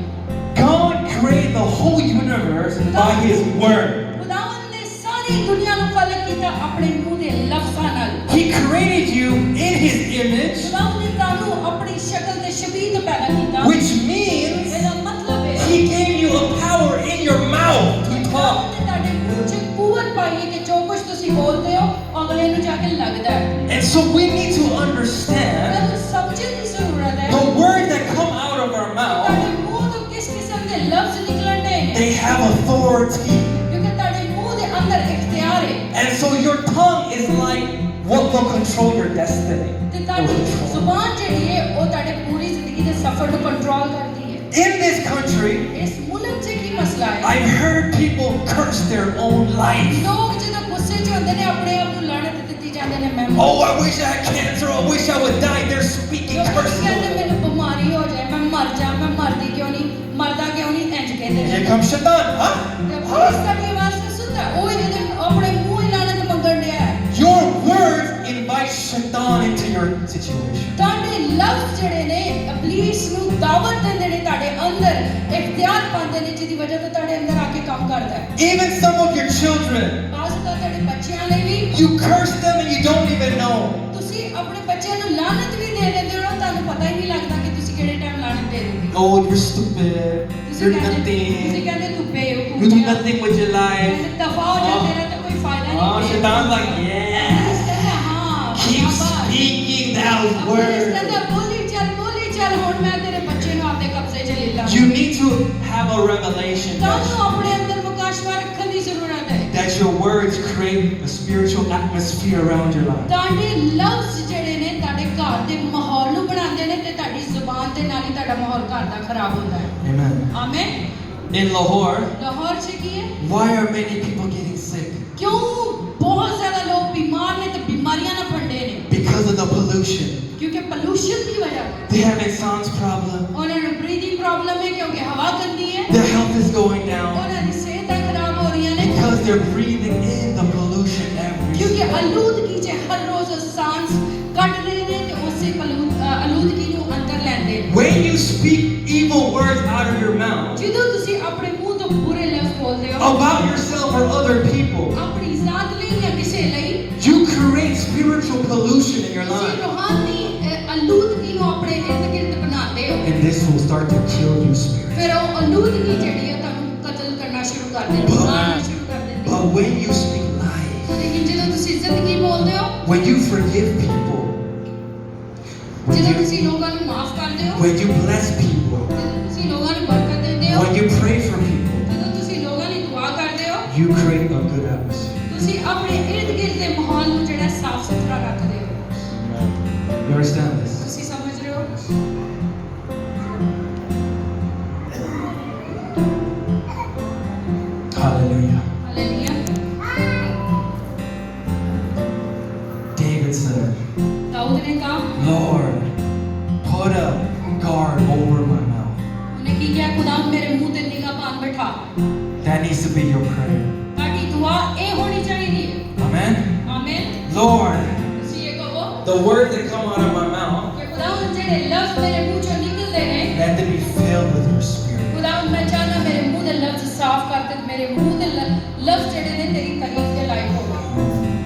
God created the whole universe by His word. ਖੁਦਾਵੰਦ ਨੇ ਸਾਰੀ ਦੁਨੀਆ ਨੂੰ ਖਲਕ ਕੀਤਾ ਆਪਣੇ ਮੂੰਹ ਦੇ ਲਫ਼ਜ਼ਾਂ ਨਾਲ। He created you in His image, ਖੁਦਾਵੰਦ ਨੇ ਤੁਹਾਨੂੰ ਆਪਣੀ ਸ਼ਕਲ ਤੇ ਸ਼ਬੀਹ ਤੋਂ ਪੈਦਾ ਕੀਤਾ। which means ਇਹਦਾ ਮਤਲਬ ਹੈ He gave you a power in your mouth to talk. ਖੁਦਾਵੰਦ ਨੇ ਤੁਹਾਡੇ ਮੂੰਹ 'ਚ ਕੂਵਤ ਪਾਈ ਹੈ ਕਿ ਜੋ ਕੁਝ ਤੁਸੀਂ ਬੋਲਦੇ ਹੋ ਅਗਲੇ ਨੂੰ ਜਾ ਕੇ ਲੱਗਦਾ ਹੈ। And so we need to understand ਤੁਹਾਨੂੰ ਸਮਝਣ ਦੀ ਜ਼ਰੂਰਤ ਹੈ the words that come out of our mouth, ਤੁਹਾਡੇ ਮੂੰਹ ਤੋਂ ਕਿਸ ਕਿਸਮ ਦੇ ਲਫ਼ਜ਼ ਨਿਕਲਣ ਦੇ ਨੇ they have authority. ਕਿਉਂਕਿ ਤੁਹਾਡੇ ਮੂੰਹ ਦੇ ਅੰਦਰ ਇਖਤਿਆਰ ਹੈ And so your tongue is like what will control your destiny. ਤੇ Will ਤੁਹਾਡੀ control. ਜ਼ੁਬਾਨ ਜਿਹੜੀ ਹੈ ਉਹ ਤੁਹਾਡੇ ਪੂਰੀ ਜ਼ਿੰਦਗੀ ਦੇ ਸਫ਼ਰ ਨੂੰ ਕੰਟਰੋਲ ਕਰਦੀ ਹੈ। In this country, ਇਸ ਮੁਲਕ 'ਚ ਕੀ ਮਸਲਾ ਹੈ? I've heard people curse their own life. ਲੋਕ ਜਦੋਂ ਗੁੱਸੇ 'ਚ ਹੁੰਦੇ ਨੇ ਆਪਣੇ ਆਪ ਨੂੰ ਲਾਹਨਤ ਦਿੱਤੀ ਜਾਂਦੇ ਨੇ ਮੈਂ Oh, I wish I had cancer. I wish I would die. They're speaking curses. ਕਹਿੰਦੇ ਮੈਨੂੰ ਬਿਮਾਰੀ ਹੋ ਜਾਏ ਮੈਂ ਮਰ ਜਾ ਮੈਂ ਮਰਦੀ ਕਿਉਂ ਨਹੀਂ ਮਰਦਾ ਕਿਉਂ ਨਹੀਂ ਇੰਜ ਕਹਿੰਦੇ Here ਨੇ comes Shaitan, huh? ਤੇ ਪੁਲਿਸ ਸਾਡੀ ਆਵਾਜ਼ ਨੂੰ ਸੁਣਦਾ ਉਹ ਇਹਦੇ ਆਪਣੇ ਮੂੰਹ ਹੀ ਲਾਹਨਤ ਮੰਗਣ ਡਿਆ ਹੈ। Your words invite Shaitan into your situation. ਤੁਹਾਡੇ ਲਫ਼ਜ਼ ਜਿਹੜੇ ਨੇ ਇਬਲੀਸ ਨੂੰ ਦਾਵਤ ਦਿੰਦੇ ਨੇ ਤੁਹਾਡੇ ਅੰਦਰ ਇਖਤਿਆਰ ਪਾਉਂਦੇ ਨੇ ਜਿਹਦੀ ਵਜ੍ਹਾ ਤੋਂ ਤੁਹਾਡੇ ਅੰਦਰ ਆ ਕੇ ਕੰਮ ਕਰਦਾ ਹੈ। Even some of your children, ਬਾਅਦ ਤਾਂ ਤੁਹਾਡੇ ਬੱਚਿਆਂ ਲਈ ਵੀ you curse them and you don't even know. ਤੁਸੀਂ ਆਪਣੇ ਬੱਚਿਆਂ ਨੂੰ ਲਾਹਨਤ ਵੀ ਦੇ ਦਿੰਦੇ ਹੋ ਤੁਹਾਨੂੰ ਪਤਾ ਹੀ ਨਹੀਂ ਲੱਗਦਾ ਕਿ ਤੁਸੀਂ ਕਿਹੜੇ ਟਾਈਮ ਲਾਹਨਤ ਦੇ ਦਿੰਦੇ ਹੋ। Oh, you're stupid. ਤੁਸੀਂ You're ਕਹਿੰਦੇ nothing. ਤੂੰ ਬੇਵਕੂਫ You do ਹੈ। nothing with your life. ਦਫਾ ਹੋ ਜਾ ਤੇਰਾ ਤਾਂ ਕੋਈ ਫਾਇਦਾ Oh, ਨਹੀਂ। Shaitan's like, yeah. Keep speaking those words. ਹੁਣ ਮੈਂ ਤੇਰੇ ਬੱਚੇ ਨੂੰ ਆਪਦੇ ਕਬਜ਼ੇ 'ਚ ਲੈ ਲਾਂ। You need to have a revelation ਤੁਹਾਨੂੰ ਆਪਣੇ ਅੰਦਰ ਮੁਕਾਸ਼ਵਾ ਰੱਖਣ ਦੀ ਜ਼ਰੂਰਤ ਹੈ। that your words create a spiritual atmosphere around your life. ਤੁਹਾਡੇ ਲਫ਼ਜ਼ ਜਿਹੜੇ ਨੇ ਤੁਹਾਡੇ ਘਰ ਦੇ ਮਾਹੌਲ ਨੂੰ ਬਣਾਉਂਦੇ ਨੇ ਤੇ ਤੁਹਾਡੀ ਜ਼ੁਬਾਨ ਦੇ ਨਾਲ ਹੀ ਤੁਹਾਡਾ ਮਾਹੌਲ ਘਰ ਦਾ ਖਰਾਬ ਹੁੰਦਾ ਹੈ। Amen. ਆਮੀਨ। In Lahore, ਲਾਹੌਰ 'ਚ ਕੀ ਹੈ? why are many people getting sick? ਕਿਉਂ ਬਹੁਤ ਜ਼ਿਆਦਾ ਲੋਕ ਬਿਮਾਰ ਨੇ ਤੇ ਬਿਮਾਰੀਆਂ ਨਾਲ ਫੰਡੇ ਨੇ? Because of the pollution. ਕਿਉਂਕਿ ਪੋਲੂਸ਼ਨ ਦੀ ਵਜ੍ਹਾ ਨਾਲ। They have insomnia problem. ਉਹਨਾਂ ਨੂੰ ਬਰੀਥਿੰਗ ਪ੍ਰੋਬਲਮ ਹੈ ਕਿਉਂਕਿ ਹਵਾ ਗੰਦੀ ਹੈ। Their health is going down ਉਹਨਾਂ ਦੀ ਸਿਹਤਾਂ ਖਰਾਬ ਹੋ ਰਹੀਆਂ ਨੇ because they're breathing in the pollution every ਕਿਉਂਕਿ single day. ਆਲੂਦਗੀ 'ਚ ਹਰ ਰੋਜ਼ ਸਾਂਸ ਕੱਢ ਰਹੇ ਨੇ ਤੇ ਉਸੇ ਆਲੂਦਗੀ ਨੂੰ ਅੰਦਰ ਲੈਂਦੇ ਨੇ। When you speak evil words out of your mouth ਜਦੋਂ ਤੁਸੀਂ ਆਪਣੇ ਮੂੰਹ ਤੋਂ ਬੁਰੇ ਲਫ਼ਜ਼ ਬੋਲਦੇ ਹੋ about yourself or other people, ਆਪਣੀ ਜ਼ਾਤ ਲਈ ਜਾਂ ਕਿਸੇ ਲਈ you create spiritual pollution in your ਤੁਸੀਂ life. ਰੂਹਾਨੀ ਆਲੂਦਗੀ ਨੂੰ ਆਪਣੇ ਇਰਦ ਗਿਰਦ ਬਣਾਉਂਦੇ ਹੋ। And this will start to kill you spiritually. ਫਿਰ ਉਹ ਆਲੂਦਗੀ ਜਿਹੜੀ ਹੈ ਤੁਹਾਨੂੰ ਕਤਲ ਕਰਨਾ ਸ਼ੁਰੂ ਕਰ ਦਿੰਦੀ ਮਾਰਨਾ ਸ਼ੁਰੂ ਕਰ ਦਿੰਦੀ। But when you speak life, ਲੇਕਿਨ ਜਦੋਂ ਤੁਸੀਂ ਜ਼ਿੰਦਗੀ ਬੋਲਦੇ ਹੋ when you forgive people, ਜਦੋਂ ਤੁਸੀਂ ਲੋਕਾਂ ਨੂੰ ਮਾਫ ਕਰਦੇ ਹੋ when you bless people, ਜਦੋਂ ਤੁਸੀਂ ਲੋਕਾਂ ਨੂੰ ਬਰਕਤ ਦਿੰਦੇ ਹੋ when you pray for people, ਜਦੋਂ ਤੁਸੀਂ ਲੋਕਾਂ ਲਈ ਦੁਆ ਕਰਦੇ ਹੋ you create a good atmosphere. ਤੁਸੀਂ ਆਪਣੇ ਇਰਦ ਗਿਰਦ ਦੇ ਮਾਹੌਲ ਨੂੰ ਜਿਹੜਾ ਸਾਫ਼ ਸੁਥਰਾ ਰੱਖਦੇ ਹੋ। You understand this? ਤੁਸੀਂ ਸਮਝ ਰਹੇ ਹੋ? Hallelujah. Hallelujah. David said, Dawood ਨੇ ਕਹਾ Lord, put a guard over my mouth. ਉਹਨੇ ਕੀ ਕਿਹਾ ਖੁਦਾ ਮੇਰੇ ਮੂੰਹ ਤੇ ਨਿਗਾਹਬਾਨ ਬਿਠਾ। That needs to be your prayer. ਤੁਹਾਡੀ ਦੁਆ ਇਹ ਹੋਣੀ ਚਾਹੀਦੀ ਹੈ। Amen? ਆਮੀਨ। Lord, ਤੁਸੀਂ ਇਹ ਕਹੋ the words that come out of my mouth, ਕਿ ਖੁਦਾ ਜਿਹੜੇ ਲਫ਼ਜ਼ ਮੇਰੇ ਮੂੰਹ ਚੋਂ ਨਿਕਲਦੇ ਨੇ let them be filled with your spirit. ਖੁਦਾ ਮੈਂ ਚਾਹਨਾ ਮੇਰੇ ਮੂੰਹ ਦੇ ਲਫ਼ਜ਼ ਸਾਫ਼ ਕਰ ਦੇ ਮੇਰੇ ਮੂੰਹ ਦੇ ਲਫ਼ਜ਼ ਜਿਹੜੇ ਨੇ ਤੇਰੀ ਤਾਰੀਫ ਦੇ ਲਾਇਕ ਹੋਵੇ।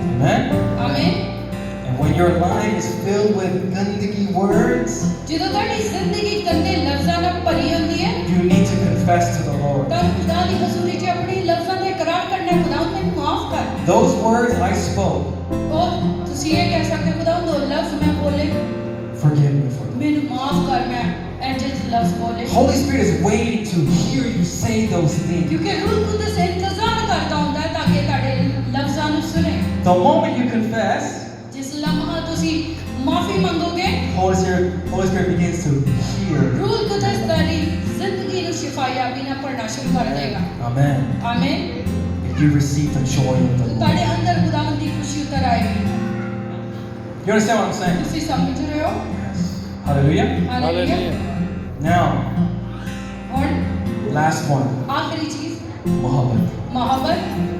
Amen? ਆਮੀਨ। And when your life is filled with gandagi words, ਜਦੋਂ ਤੁਹਾਡੀ ਜ਼ਿੰਦਗੀ ਗੰਦੇ ਲਫ਼ਜ਼ਾਂ ਨਾਲ ਭਰੀ ਹੁੰਦੀ ਹੈ you need to confess to the Lord. ਤਾਂ ਖੁਦਾ ਦੀ ਹਜ਼ੂਰੀ 'ਚ ਆਪਣੀ ਲਫ਼ਜ਼ਾਂ ਦਾ ਇਕਰਾਰ ਕਰਨਾ ਹੈ, ਖੁਦਾ ਮੈਨੂੰ ਮਾਫ ਕਰ। Those words I spoke, ਉਹ ਤੁਸੀਂ ਇਹ ਕਹਿ ਸਕਦੇ ਹੋ ਖੁਦਾ ਉਹ ਲਫ਼ਜ਼ ਮੈਂ ਬੋਲੇ forgive me for them. ਮੈਨੂੰ ਮਾਫ ਕਰ ਮੈਂ ਇੰਜ ਲਫ਼ਜ਼ ਬੋਲੇ। Holy Spirit is waiting to hear you say those things. ਕਿਉਂਕਿ ਰੂਹ ਕੁਦਸ ਇੰਤਜ਼ਾਰ ਕਰਦਾ ਹੁੰਦਾ ਹੈ ਤਾਂ ਕਿ ਤੁਹਾਡੇ ਲਫ਼ਜ਼ਾਂ ਨੂੰ ਸੁਣੇ। The moment you confess, ਜਿਸ ਲਮਹਾ ਤੁਸੀਂ ਮਾਫੀ ਮੰਗੋਗੇ Holy Spirit begins to hear. ਰੂਹ ਕੁਦਸ ਤੁਹਾਡੀ ਜ਼ਿੰਦਗੀ ਨੂੰ ਸ਼ਿਫਾਯਾਬੀ ਨਾਲ ਨਾਲ ਪੜਨਾ ਸ਼ੁਰੂ ਕਰ ਦੇਗਾ Amen. ਆਮੀਨ If you receive the joy of the Lord. ਤੁਹਾਡੇ ਅੰਦਰ ਖੁਦਾਵੰਦ ਦੀ ਖੁਸ਼ੀ ਉਤਰ ਆਏਗੀ You understand what I'm saying? ਤੁਸੀਂ ਸਮਝ ਰਹੇ ਹੋ Yes. Hallelujah. Hallelujah Hallelujah. Now, ਹੁਣ last one. ਆਖਰੀ ਚੀਜ਼ Muhabbat. ਮੁਹੱਬਤ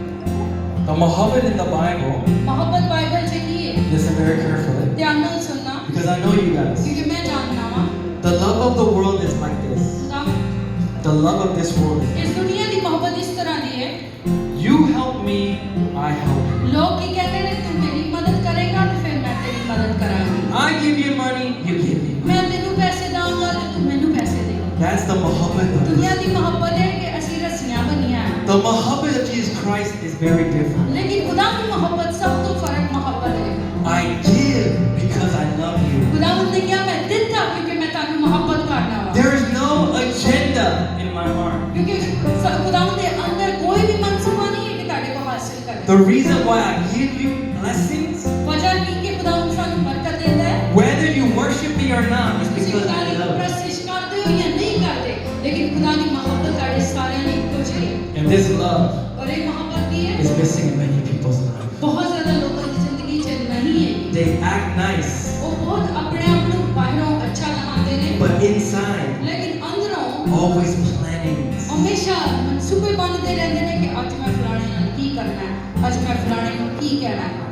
The muhabbat in the Bible, ਮੁਹੱਬਤ ਬਾਈਬਲ ਚ ਕੀ ਹੈ listen very carefully, ਧਿਆਨ ਨਾਲ ਸੁਣਨਾ because I know you guys. ਕਿਉਂਕਿ ਮੈਂ ਜਾਣਦਾ ਵਾਂ The love of the world is like this. ਤਾਂ The love of this world is ਇਸ ਦੁਨੀਆ ਦੀ ਮੁਹੱਬਤ ਇਸ ਤਰ੍ਹਾਂ ਦੀ ਹੈ you help me, I help you. ਲੋਕ ਕੀ ਕਹਿੰਦੇ ਨੇ ਤੂੰ ਮੇਰੀ ਮਦਦ ਕਰੇਗਾ ਤੇ ਫਿਰ ਮੈਂ ਤੇਰੀ ਮਦਦ ਕਰਾਂਗੀ I give you money, you give me money. ਮੈਂ ਤੈਨੂੰ ਪੈਸੇ ਦਾਂਗਾ ਤੇ ਤੂੰ ਮੈਨੂੰ ਪੈਸੇ ਦੇ That's the muhabbat of this. ਦੁਨੀਆ ਦੀ ਮੁਹੱਬਤ ਹੈ ਕਿ ਅਸੀਂ ਰੱਸੀਆਂ ਬਣੀਆਂ ਹੈ। The muhabbat of Jesus Christ is very different. ਲੇਕਿਨ ਖੁਦਾ ਦੀ ਮੁਹੱਬਤ ਸਭ ਤੋਂ ਫਰਕ ਮੁਹੱਬਤ ਹੈ I give because I love you. ਖੁਦਾਵੰਦ ਨੇ ਕਿਹਾ ਮੈਂ ਦਿੱਤਾ ਕਿਉਂਕਿ ਮੈਂ ਤੁਹਾਨੂੰ ਮੁਹੱਬਤ ਕਰਦਾ ਹਾਂ There is no agenda in my heart. ਕਿਉਂਕਿ ਖੁਦਾਵੰਦ ਦੇ ਅੰਦਰ ਕੋਈ ਵੀ ਮਨਸੂਬਾ ਨਹੀਂ ਹੈ ਕਿ ਤੁਹਾਡੇ ਕੋਲ ਹਾਸਿਲ ਕਰੇ The reason why I give you blessings, ਵਜ੍ਹਾ ਕੀ ਕਿ ਖੁਦਾਵੰਦ ਸਾਨੂੰ ਬਰਕਤ ਦਿੰਦਾ ਹੈ whether you worship me or not, is ਤੁਸੀਂ because ਖੁਦਾ I ਦੀ love you. ਪ੍ਰਸਤਿਸ਼ ਕਰਦੇ ਹੋ ਜਾਂ ਨਹੀਂ ਕਰਦੇ ਲੇਕਿਨ ਖੁਦਾ ਦੀ ਮੁਹੱਬਤ ਤੁਹਾਡੇ ਸਾਰਿਆਂ ਲਈ ਇੱਕੋ ਜਿਹੀ ਹੈ And this love ਔਰ ਇਹ ਮੁਹੱਬਤ ਕੀ ਹੈ is missing in many people's lives. ਬਹੁਤ ਜ਼ਿਆਦਾ ਲੋਕਾਂ ਦੀ ਜ਼ਿੰਦਗੀ 'ਚ ਨਹੀਂ ਹੈ They act nice, ਉਹ ਬਹੁਤ ਆਪਣੇ ਆਪ ਨੂੰ ਬਾਹਰੋਂ ਅੱਛਾ ਲਗਾਉਂਦੇ ਨੇ but inside, ਲੇਕਿਨ ਅੰਦਰੋਂ always planning. ਹਮੇਸ਼ਾ ਮਨਸੂਬੇ ਬਣਦੇ ਰਹਿੰਦੇ ਨੇ ਕਿ ਅੱਜ ਮੈਂ ਫਲਾਣੇ ਨਾਲ ਕੀ ਕਰਨਾ ਹੈ ਅੱਜ ਮੈਂ ਫਲਾਣੇ ਨੂੰ ਕੀ ਕਹਿਣਾ ਹੈ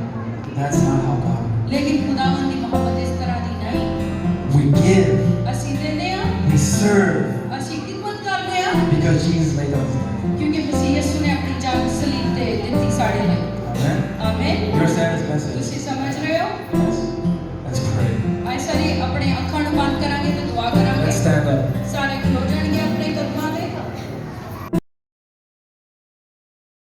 That's not how God works. ਲੇਕਿਨ ਖੁਦਾਵੰਦ ਦੀ ਮੁਹੱਬਤ ਇਸ ਤਰ੍ਹਾਂ ਦੀ ਨਹੀਂ We give, ਅਸੀਂ ਦਿੰਦੇ ਹਾਂ we serve, ਅਸੀਂ ਖਿਦਮਤ ਕਰਦੇ ਹਾਂ because Jesus laid down his life. ਕਿਉਂਕਿ ਮਸੀਹ ਯਿਸੂ ਨੇ ਆਪਣੀ ਜਾਨ ਸਲੀਬ ਤੇ ਦਿੱਤੀ ਸਾਡੇ ਲਈ Amen. ਆਮੀਨ You understand this message? ਤੁਸੀਂ